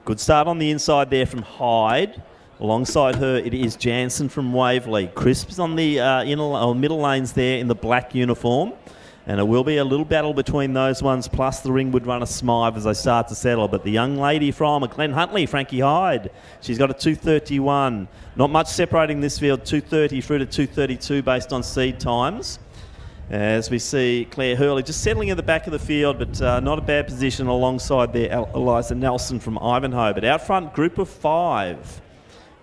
Good start on the inside there from Hyde. Alongside her, it is Jansen from Waverley. Crisp's on the middle lanes there in the black uniform. And it will be a little battle between those ones, plus the Ringwood runner Smythe as they start to settle. But the young lady from Glen Huntly, Frankie Hyde, she's got a 2:31. Not much separating this field, 2:30 through to 2:32 based on seed times. As we see Claire Hurley just settling in the back of the field, but not a bad position alongside there, Eliza Nelson from Ivanhoe. But out front, group of 5.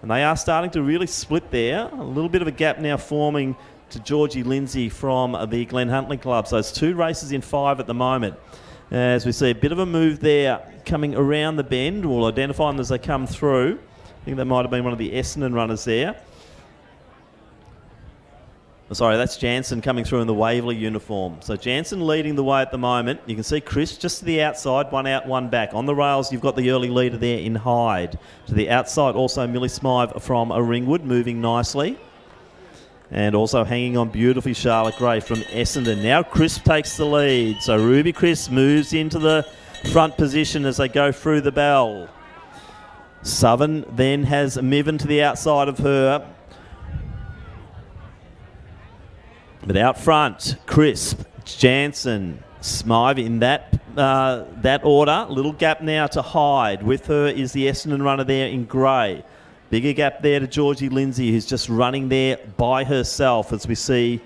And they are starting to really split there. A little bit of a gap now forming to Georgie Lindsay from the Glen Huntly Club. So it's 2 races in 5 at the moment. As we see a bit of a move there coming around the bend. We'll identify them as they come through. I think that might have been one of the Essendon runners there. Sorry, that's Jansen coming through in the Waverley uniform. So Jansen leading the way at the moment. You can see Chris just to the outside, 1 out, 1 back. On the rails, you've got the early leader there in Hyde. To the outside, also Millie Smythe from Ringwood, moving nicely. And also hanging on beautifully, Charlotte Gray from Essendon. Now Crisp takes the lead. So Ruby Crisp moves into the front position as they go through the bell. Southern then has Miven to the outside of her. But out front, Crisp, Jansen, Smythe in that order. Little gap now to Hyde. With her is the Essendon runner there in grey. Bigger gap there to Georgie Lindsay, who's just running there by herself, as we see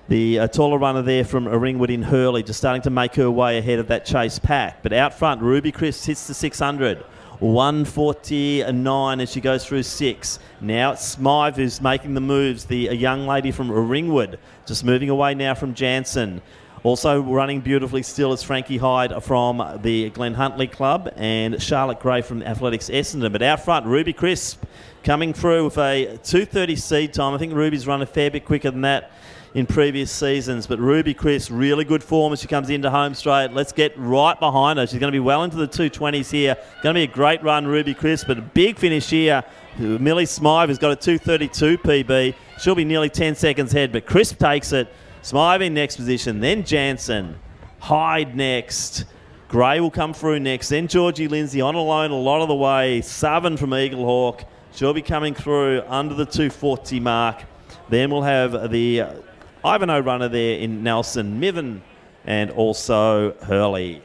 the taller runner there from Ringwood in Hurley just starting to make her way ahead of that chase pack. But out front, Ruby Crisp hits the 600. 1:49 as she goes through 6. Now it's Smythe who's making the moves. The young lady from Ringwood just moving away now from Jansen. Also running beautifully still is Frankie Hyde from the Glen Huntly Club and Charlotte Gray from Athletics Essendon. But out front, Ruby Crisp coming through with a 2:30 seed time. I think Ruby's run a fair bit quicker than that in previous seasons. But Ruby Crisp, really good form as she comes into home straight. Let's get right behind her. She's going to be well into the 220s here. Going to be a great run, Ruby Crisp, but a big finish here. Millie Smythe has got a 2:32 PB. She'll be nearly 10 seconds ahead, but Crisp takes it. Smythe in next position, then Jansen. Hyde next. Gray will come through next. Then Georgie Lindsay on alone a lot of the way. Southern from Eaglehawk. She'll be coming through under the 240 mark. Then we'll have the Ivanhoe runner there in Nelson, Miven, and also Hurley.